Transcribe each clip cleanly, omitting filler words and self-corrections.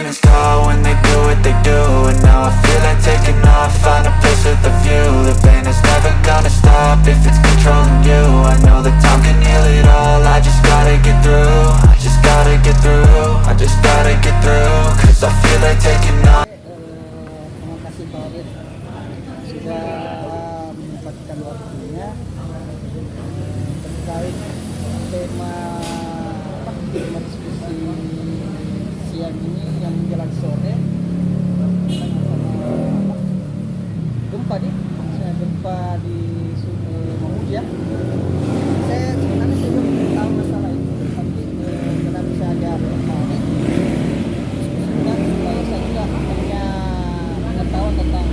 feelings caught when they do what they do. And now I feel like taking off, find a place with a view. The pain is never gonna stop if it's controlling you. I know that time can heal it all, I just gotta get through. I just gotta get through, I just gotta get through. Cause I feel like taking off. Terima kasih Pak Adit sudah menyempatkan waktunya terkait tema diskusi siang ini yang menjelang sore gempa di Mamuju ya. Saya sebenarnya belum tahu masalah itu, tapi kenapa saya agak tertarik diskusikan supaya saya juga punya pengetahuan tentang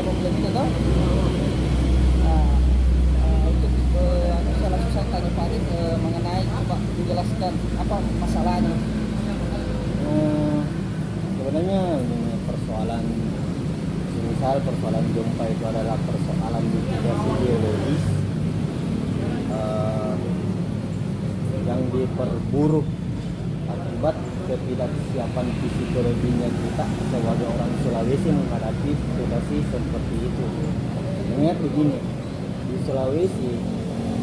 problem itu toh. Untuk saya langsung tanya Pak Adit mengenai coba menjelaskan apa masalahnya. Sebenarnya ini persoalan gempa itu adalah persoalan mitigasi geologis yang diperburuk akibat ketidaksiapan psikologinya kita sebagai orang Sulawesi menghadapi situasi seperti itu. Ingat begini, di Sulawesi,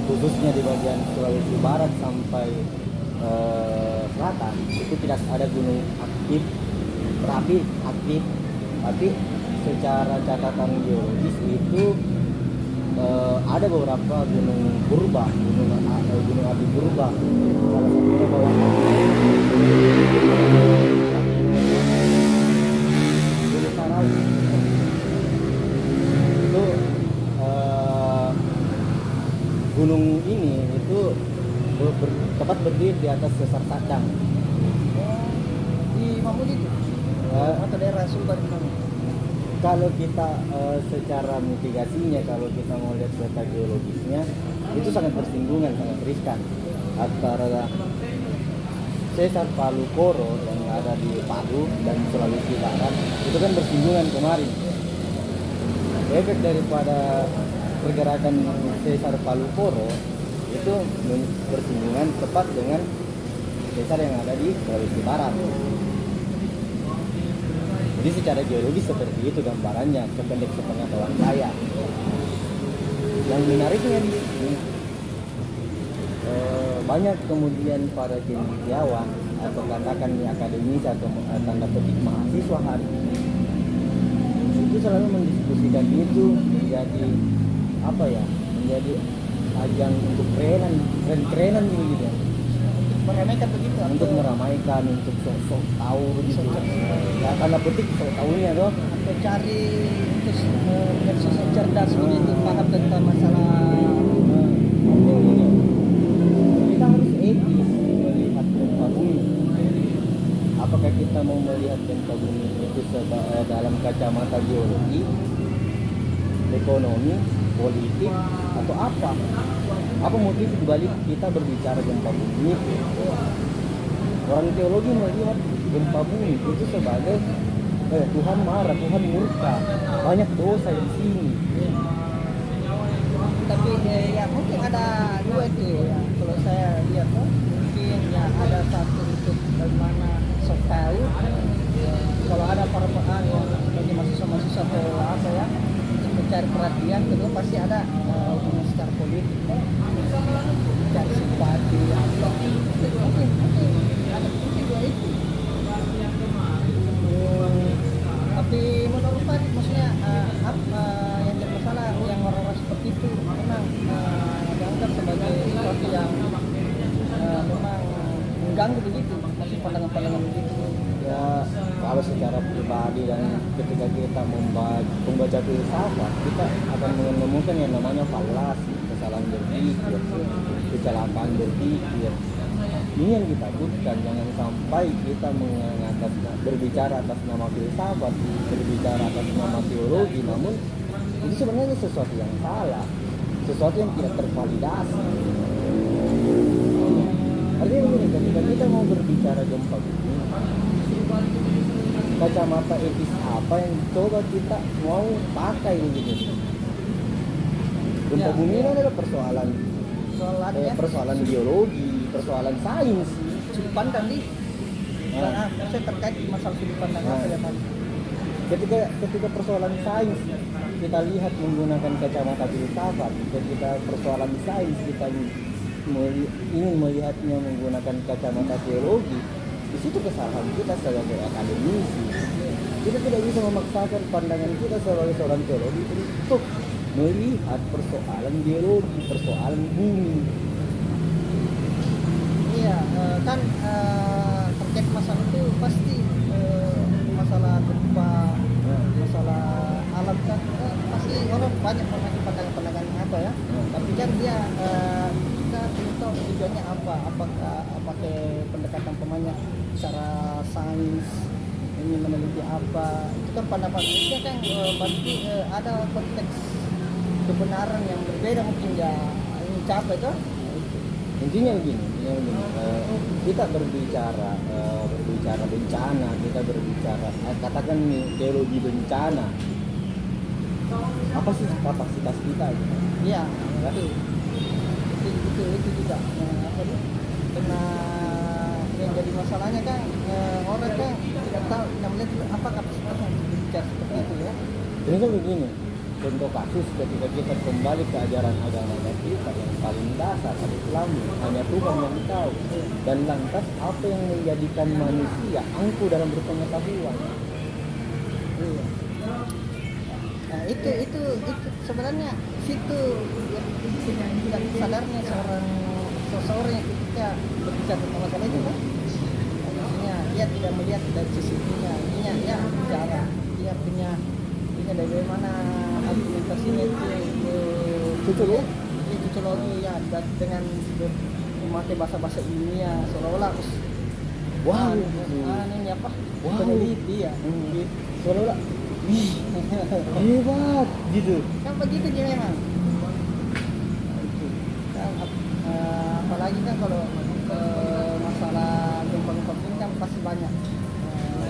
khususnya di bagian Sulawesi Barat sampai selatan, itu tidak ada gunung aktif, berapi aktif, tapi secara catatan geologis itu ada beberapa gunung purba, gunung api purba. Salah satunya bawah Gunung Sarau. Itu gunung ini itu tepat berdiri di atas sesar Sadang. Di Mamuju itu atau daerah Sumbar di mana? Kalau kita secara mitigasinya, kalau kita mau lihat peta geologisnya, itu sangat bersinggungan, sangat riskan antara Sesar Palu Koro yang ada di Palu dan Sulawesi Barat. Itu kan bersinggungan kemarin. Efek daripada pergerakan Sesar Palu Koro itu bersinggungan tepat dengan sesar yang ada di Sulawesi Barat. Jadi secara geologis seperti itu gambarannya, sependek sepengetahuan saya. Yang menariknya di sini banyak kemudian para cendekiawan atau katakan akademis atau tanda petik mahasiswa hari ini itu selalu mendiskusikan itu menjadi apa ya, menjadi ajang untuk keren-kerenan gitu. Meramaikan begitu, untuk meramaikan, untuk sok tahu gitu. Ya karena petik sok tahunya tuh, atau cari untuk menjadi sosok cerdas begitu, paham tentang masalah. Kita harus etis melihat gempa bumi. Apakah kita mau melihat gempa bumi itu dalam kacamata geologi, ekonomi, politik, atau apa? Apa motif dibalik kita berbicara gempa bumi? Orang teologi melihat gempa bumi itu sebagai Tuhan marah, Tuhan murka, banyak dosa di sini. Tapi ya mungkin ada dua itu ya. Kalau saya lihat mungkin ya ada satu untuk bagaimana sok tahu. Kalau ada para yang sebagai mahasiswa atau apa ya, mencari perhatian, kedua pasti ada hubungan secara politik, cari simpati, mungkin ada mungkin dua itu. Tapi menurut Pak, maksudnya apa yang jadi masalah yang orang-orang seperti itu memang dianggap sebagai sesuatu yang memang mengganggu begitu, masih pandangan-pandangan begitu. Ya kalau secara pribadi dan ketika kita membaca filsafat, kita akan menemukan yang namanya falasi, kesalahan berpikir, kecelakaan berpikir. Ini yang kita takutkan, jangan sampai kita berbicara atas nama filsafat, berbicara atas nama teologi, namun itu sebenarnya sesuatu yang salah, sesuatu yang tidak tervalidasi. Artinya begini, ketika kita mau berbicara gempa bumi, kacamata etis apa yang coba kita mau pakai begitu? Gempa bumi ini adalah persoalan biologi, persoalan sains. Sudut pandang nih. Saya terkait masalah sudut pandang apa ya kan? Ketika persoalan sains kita lihat menggunakan kacamata filsafat, ketika persoalan sains kita ingin melihatnya menggunakan kacamata teologi, di situ kesalahan kita sebagai akademisi. Kita tidak bisa memaksakan pandangan kita sebagai seorang teologi untuk melihat persoalan geologi, persoalan bumi. Iya, kan terkait masalah itu pasti masalah gempa, masalah alam kan pasti orang banyak memakai pandangan-pandangan apa ya. Tapi kan dia kita belum tahu tujuannya apa, apakah pakai pendekatan pemanya secara sains ini meneliti apa, itu kan pandangan manusia kan berarti ada konteks kebenaran yang berbeda mungkin ya ini capai itu. Intinya begini, kita berbicara bencana, kita berbicara katakan nih teologi bencana. Apa sih kapasitas kita gitu? Iya, itu juga. Apa itu? Karena yang jadi masalahnya kan orang kan tidak tahu, namanya apa kapasitasnya berbicara seperti itu ya. Jadi kan begini, contoh kasus ketika kita kembali ke ajaran agama kita yang paling dasar, Islam, hanya Tuhan yang tahu. Dan lantas apa yang menjadikan manusia angkuh dalam berpengetahuan? Iya. Nah, itu sebenarnya situ yang tidak sadarnya seseorang yang ketika berbicara tentang masalah itu kan, maksudnya dia tidak melihat dari sisi dunia, dia bicara, dia punya dari bagaimana argumentasinya itu sociologi ya, dengan memakai bahasa-bahasa ilmiah seolah-olah ini apa peneliti ya, seolah-olah hebat gitu kan begitu dia memang. Apalagi kan kalau masalah gempa-gempa ini kan pasti banyak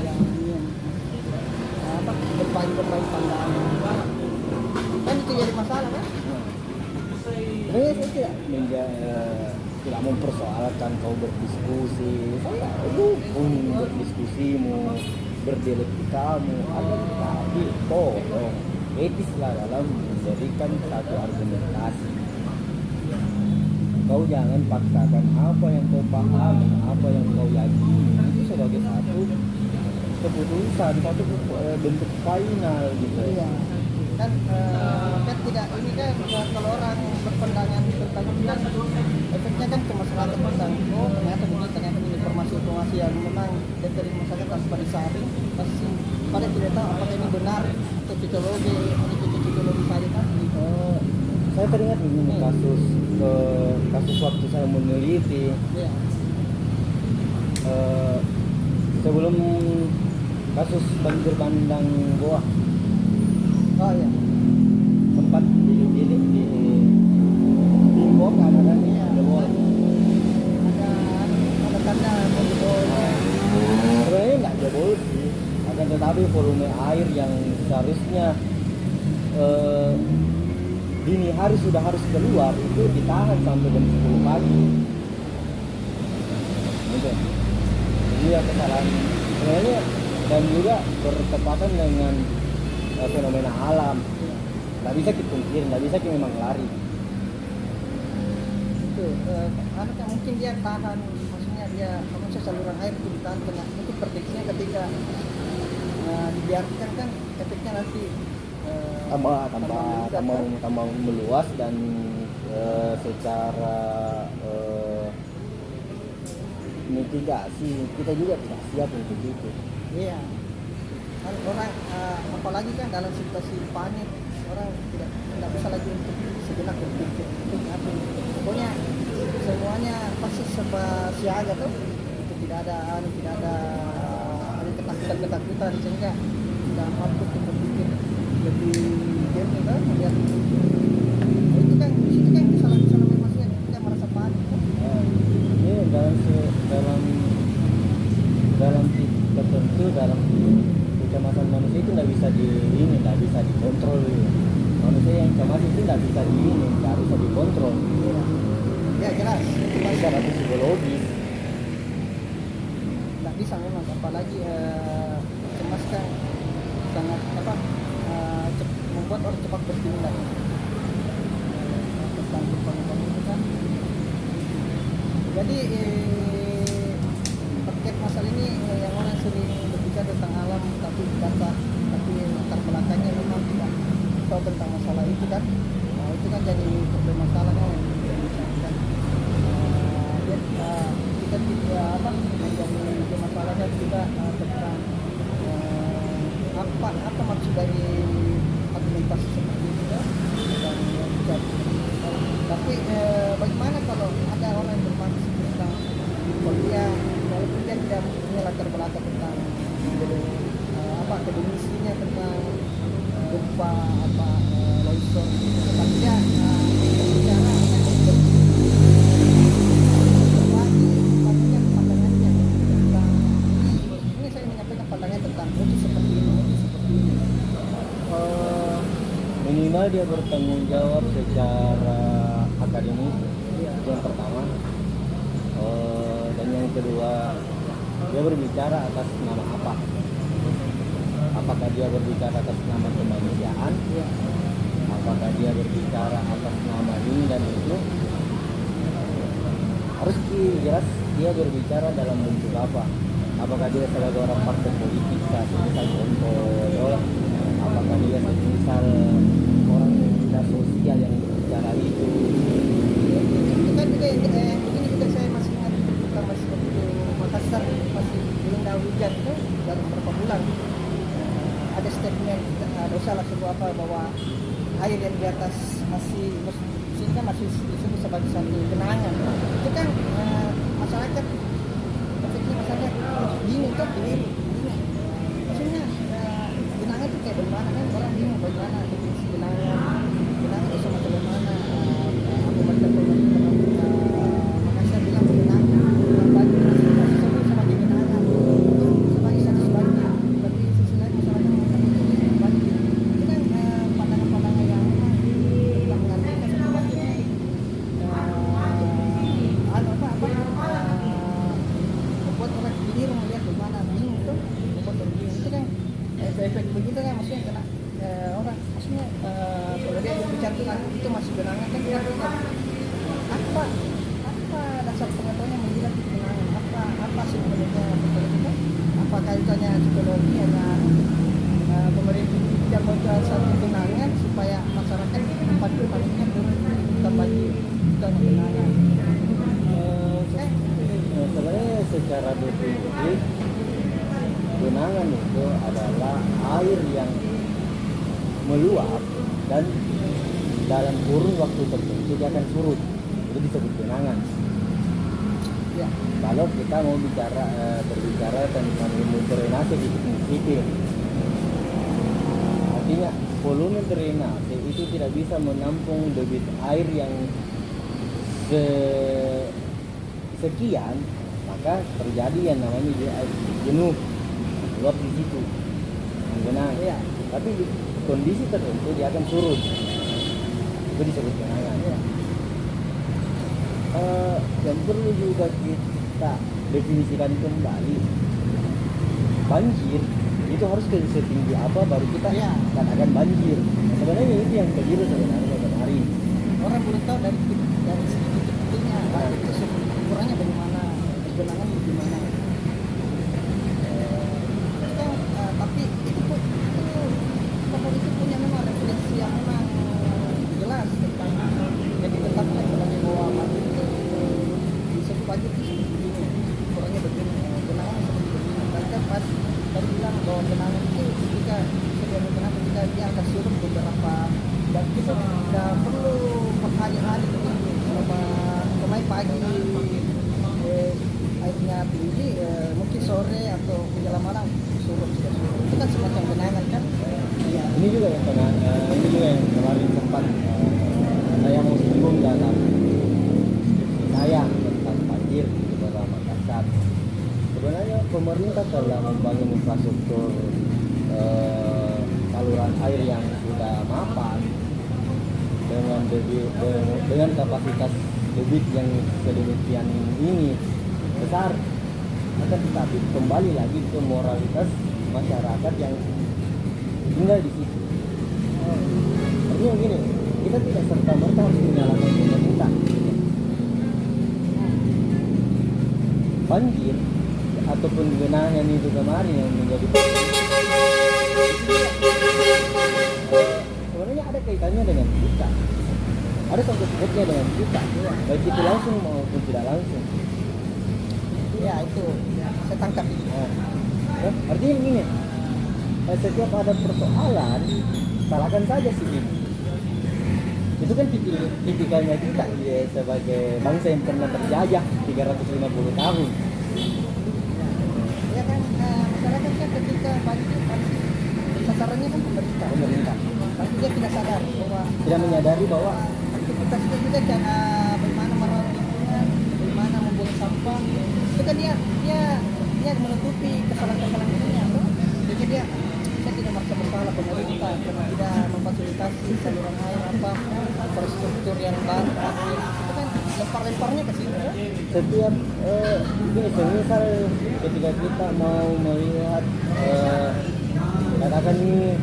yang ini bermain pandangan kan itu jadi masalah kan. Saya tidak mempersoalkan kau berdiskusi, saya dukung berdiskusimu, berdialektikamu, akan tetapi tolong etislah dalam menjadikan satu argumentasi. Kau jangan paksakan apa yang kau pahami, apa yang kau yakini itu sebagai satu keputusan, satu bentuk final gitu. Iya. Kan tidak ini kan kalau orang berpandangan tentang itu kan efeknya kan cuma selalu tentang ternyata ini informasi yang memang diterima saja tanpa disaring, pasti pada tidak tahu apakah ini benar atau sociologi saja kan. Saya teringat begini kasus waktu saya meneliti. Iya. Sebelum kasus banjir bandang Goa, iya. sempat di Bogor ada Iya. Ada tanda jebol. Sebenarnya nggak jebol sih, akan tetapi volume air yang seharusnya dini hari sudah harus keluar itu ditahan sampai jam 10 pagi. Gitu. Ini ya kesalahan sebenarnya, dan juga bertepatan dengan fenomena alam. Nggak bisa kita pungkiri, nggak bisa kita memang lari. Itu kan mungkin dia tahan, maksudnya dia maksudnya saluran air itu ditahan kena, mungkin prediksinya ketika dibiarkan kan efeknya nanti tambah meluas dan secara mitigasi kita juga tidak siap untuk itu. Iya. Kan orang apalagi kan dalam situasi panik, orang tidak bisa lagi untuk sejenak berpikir untuk apa. Pokoknya semuanya pasti serba siaga tuh. Itu tidak ada ketakutan sehingga tidak mampu untuk berpikir lebih jernih kan, melihat itu kan kesalahan manusia kita merasa panik. Ini dalam titik tertentu, dalam kecemasan manusia itu nggak bisa dikontrol. Manusia yang cemas itu nggak bisa dikontrol. Ya jelas. Secara psikologis. nggak bisa memang, apalagi cemas kan sangat membuat orang cepat bertindak tentang gempa itu kan. Jadi terkait masalah ini yang orang sering berbicara tentang alam tapi latar belakangnya memang tidak tahu tentang masalah itu kan. Nah, itu kan jadi problem masalah kan yang kita bicarakan. Kita tidak menjadi masalah kan juga tentang apa maksud dari argumentasi seperti itu kan. Tapi bagaimana kalau ada orang yang bermaksud tentang dia walaupun dia tidak punya latar belakang tentang akademisinya tentang gempa longsor, tapi dia bicara berbagi pandangannya tentang ini saya menyampaikan pandangan tentang itu seperti ini. Minimal dia bertanggung jawab secara akademis, itu yang pertama. Dan yang kedua, dia berbicara atas nama apa? Apakah dia berbicara atas nama kemanusiaan? Apakah dia berbicara atas nama ini dan itu? Harus jelas dia berbicara dalam bentuk apa? Apakah dia sebagai orang partai politik, misal contoh, apakah dia misal orang dinas sosial yang berbicara itu? Itu kan juga begini juga saya masih ingat ketika masih waktu Makassar masih dilanda hujan itu baru beberapa bulan. Ada statement salah sebuah bahwa air yang di atas sehingga masih disebut sebagai satu genangan. Itu kan masyarakat bingung kan, bingung. Maksudnya genangan itu kayak bagaimana kan, orang bingung bagaimana definisi genangan itu sama bagaimana. Makassar bilang genangan bagi sebut sebagai genangan sebagai status banjir, bagi sisi lain masyarakat banjir. Itu kan pandangan-pandangan yang telah mengartikan satu banjir. Membuat orang bingung melihat bagaimana bingung itu, membuat orang bingung itu kan efek begitu kan, maksudnya kena orang maksudnya kalau dia berbicara tentang itu masih genangan kan dia apa dasar pengetahuannya mengira itu genangan apa sebenarnya betul itu kan, apakah itu hanya psikologi, hanya pemerintah yang membuat satu genangan supaya masyarakat tempat paniknya turun banjir itu hanya genangan. Sebenarnya secara definitif genangan itu adalah air yang meluap dan dalam kurun waktu tertentu dia akan surut, itu disebut genangan. Ya. Kalau kita mau berbicara tentang ilmu drainase di sipil, artinya volume drainase itu tidak bisa menampung debit air yang sekian, maka terjadi yang namanya air jenuh, meluap di situ, genangan. Ya. Tapi di kondisi tertentu dia akan surut, itu disebut genangan. Ya. Yang perlu juga kita definisikan kembali, banjir itu harus ke setinggi apa baru kita katakan banjir. Sebenarnya itu yang keliru sebenarnya hari ini. Orang belum tahu dari segi titik-titiknya, itu ukurannya bagaimana, genangan bagaimana. Tapi itu punya memang referensi yang memang jelas tentang yang ditetapkan sebagai bahwa banjir itu disebut banjir itu seperti ini, ukurannya begini, genangan seperti begini. Mereka tadi bilang bahwa genangan itu ketika dia akan surut beberapa, dan kita tidak perlu berhari-hari begini. Kemarin pagi airnya tinggi, mungkin sore atau menjelang malam surut. Itu kan semacam genangan kan? Ya. Ini juga yang kemarin sempat saya mau singgung dalam deskripsi saya tentang banjir di Kota Makassar. Sebenarnya pemerintah telah membangun infrastruktur saluran air yang sudah mapan dengan kapasitas debit yang sedemikian ini besar. akan tetapi kembali lagi ke moralitas masyarakat yang tinggal di situ. Artinya gini, kita tidak serta merta harus menyalahkan pemerintah. Banjir ataupun genangan itu kemarin yang menjadi sebenarnya ada kaitannya dengan kita, ada sangkut pautnya dengan kita, baik itu langsung maupun tidak langsung. Ya itu saya tangkap. Artinya gini, setiap ada persoalan salahkan saja sih ini. Itu kan tipikalnya kita ya, sebagai bangsa yang pernah terjajah 350 tahun. Ya kan masyarakat kan ketika banjir pasti sasarannya kan pemerintah. Pasti dia tidak sadar bahwa Tidak menyadari bahwa aktivitas itu juga cara bagaimana merawat lingkungan, bagaimana membuang sampah. Itu kan dia menutupi kesalahan-kesalahan dirinya. Jadi dia saya tidak merasa bersalah pemerintah karena tidak memfasilitasi saluran air apa infrastruktur yang baru. Itu kan lempar-lemparnya ke situ. setiap gini, semisal ketika kita mau melihat katakan ini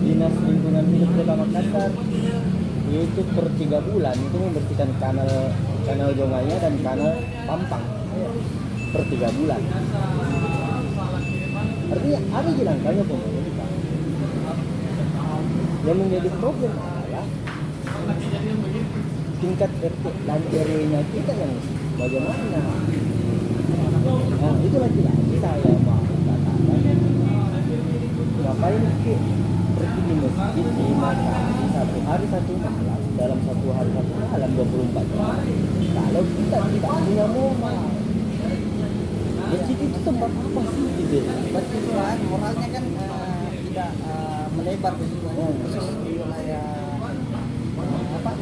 dinas lingkungan hidup Kota Makassar itu per 3 bulan itu membersihkan kanal Jongaya dan kanal Pampang per 3 bulan. Artinya ada langkahnya pemerintah. Yang menjadi problem adalah tingkat RT dan RW-nya kita yang bagaimana. Nah, itu lagi-lagi saya mau katakan, ngapain sih pergi di masjid di satu hari satu malam, dalam satu hari satu malam 24 jam kalau kita tidak punya moral. Masjid itu tempat apa sih gitu? Berarti kan moralnya kan tidak melebar begitu khusus di wilayah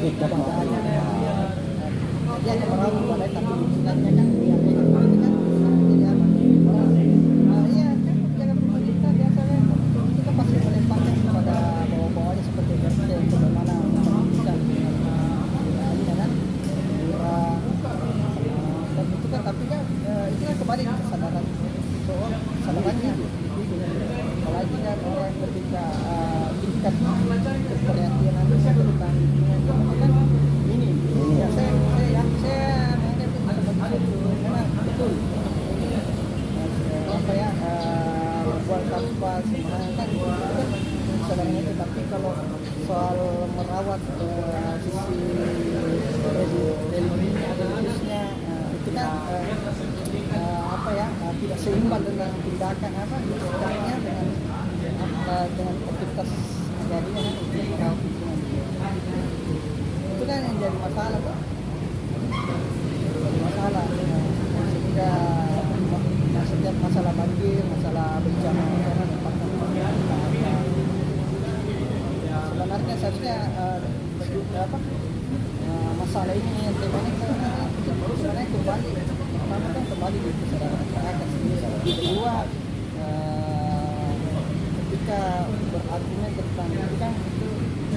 kebanggaannya dia hanya merawat wilayah tapi lingkungannya kan yang itu kan tidak iya kan kebijakan pemerintah biasanya kita pasti melemparkan kepada bawah-bawahnya seperti RT bagaimana memperhatikan ini kan dan itu kan tapi kan itu kan kembali ke kesadaran soal kesadarannya apalagi kan orang ketika tingkat keperhatian Anda tentang lingkungan kan ini ya saya mungkin sebagai karena betul apa ya membuat sampah sebenarnya kan itu kan kesadarannya itu tapi kalau soal merawat sisi religiusnya itu kan apa ya tidak seimbang dengan tindakan apa tindakannya dengan aktivitas jadinya kan untuk merawat lingkungan itu kan yang jadi masalah tuh sehingga setiap masalah banjir masalah bencana sebenarnya seharusnya masalah ini yang temanya sebenarnya kembali pertama kan kembali di kesadaran masyarakat sendiri. Kedua ketika berargumen tentang itu kan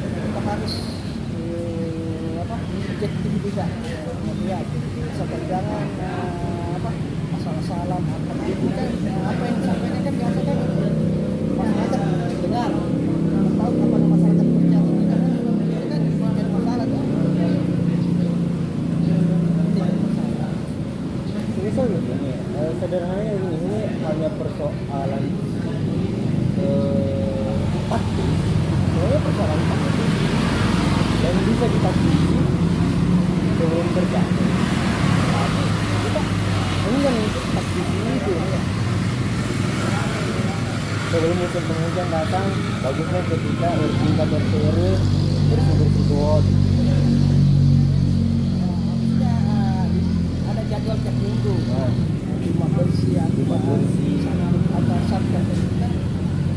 kita harus objektif juga melihat jangan masalah salam apa itu kan apa yang disampaikan kan biasa kan masyarakat dengar tahu apa masyarakat percaya itu kan jadi masalah tuh. Misalnya gini, sederhananya ini hanya persoalan taktis, sebenarnya persoalan taktis yang bisa ditaklisi sebelum terjadi. Tapi kita enggan untuk taktisi itu ya. Sebelum musim penghujan datang, bagusnya ketika tingkat RT RW bersih-bersih got. Jadwal tiap minggu, cuma bersih atau sabtu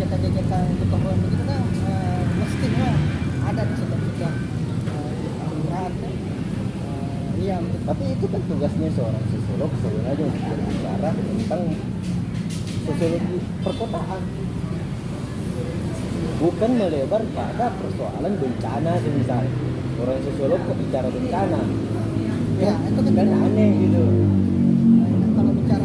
kita kegiatan untuk pembuatan begitu kan mestinya ada di setiap kelurahan kan. Iya, Tapi itu kan tugasnya seorang sosiolog sebenarnya untuk berbicara tentang sosiologi perkotaan, bukan melebar pada persoalan bencana misalnya. Orang sosiolog kok bicara bencana, ya itu kan aneh gitu. kalau bicara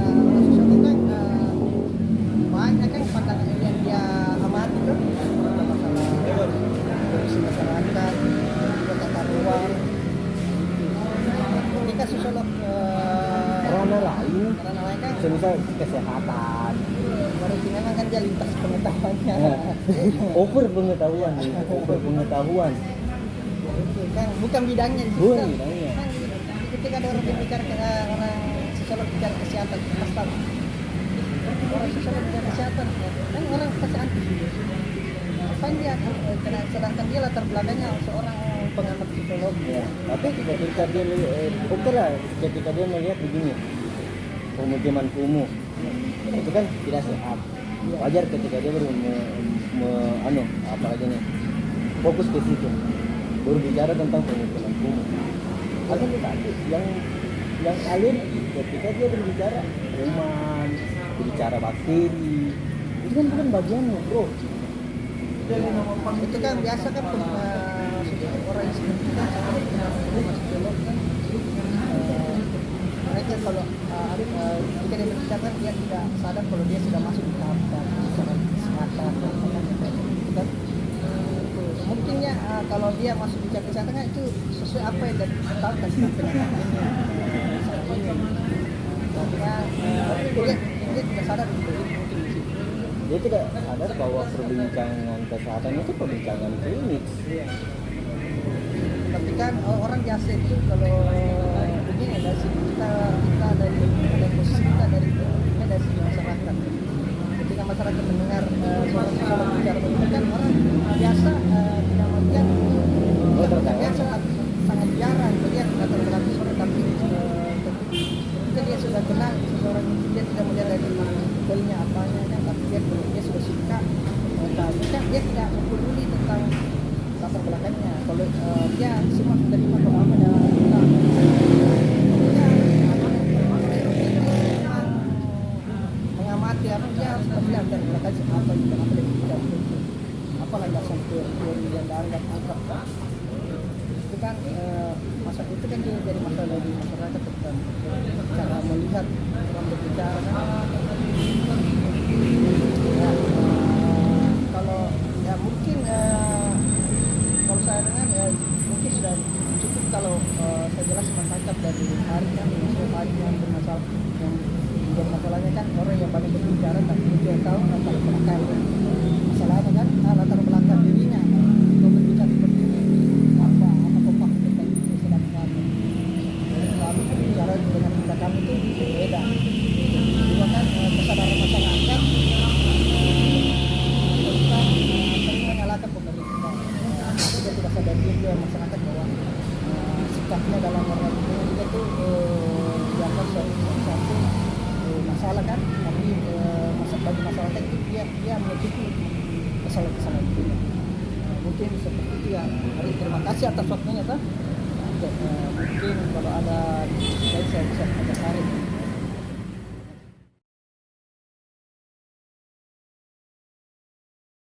misal kesehatan. Berarti memang kan dia lintas pengetahuannya. Over pengetahuan nih, over pengetahuan. Itu kan bukan bidangnya di situ. Bukan Kan. bidangnya. Kan ketika ada orang berbicara ke orang sosiolog bicara kesehatan, pasti orang sosiolog bicara kesehatan, kan orang pasti anti. Apa dia? Sedangkan dia latar belakangnya seorang pengamat psikologi. Ya, tapi ketika dia oke lah, ketika dia melihat begini, pemukiman kumuh itu kan tidak sehat. Wajar ketika dia baru apa aja nih, fokus ke situ, baru bicara tentang pemukiman kumuh. Ada tadi yang alien ketika dia berbicara kuman, berbicara bakteri, itu kan bukan bagiannya, bro. Itu kan biasa kan orang yang seperti itu psikolog kan mereka kalau jika dia berbicara dia tidak sadar kalau dia sudah masuk di tahap kesehatan kan mungkin ya kalau dia masuk bicara kesehatan kan itu sesuai apa yang tahu kan dia tidak sadar mungkin Dia tidak sadar bahwa perbincangan kesehatan itu perbincangan klinis. tapi kan orang biasa itu kalau begini dari segi kita dari posisi kita dari segi masyarakat ketika masyarakat mendengar suara psikolog bicara begitu kan orang biasa tidak melihat biasa sangat jarang melihat latar belakang seorang tapi ketika dia sudah kenal seseorang itu dia tidak melihat dari poinnya apanya kan tapi dia sudah suka tapi kan dia tidak peduli tentang latar belakangnya kalau dia semua menerima kalau apa dan mengamati apa dia harus melihat latar belakang apa yang dibicara apa landasan teori yang dianggap kan itu kan masa itu kan jadi masalah di masyarakat tentang cara melihat orang berbicara kan kalau ya mungkin kalau saya dengar ya mungkin sudah cukup kalau saya jelas menangkap dari hari kan hari yang bermasalah yang menjadi masalahnya kan orang yang banyak berbicara tapi dia tahu latar belakang masalahnya kan latar belakang dirinya kalau berbicara seperti ini apa tentang itu sedangkan lalu berbicara dengan tindakan itu berbeda juga kan kesadaran masyarakat tentang sering menyalahkan pemerintah dia tidak sadar juga masyarakat bahwa sikapnya dalam orang itu juga tuh dianggap satu masalah kan tapi bagi masyarakat itu dia menutupi kesalahan-kesalahan itu mungkin seperti itu ya. Terima kasih atas waktunya mungkin kalau ada saya bisa ada saran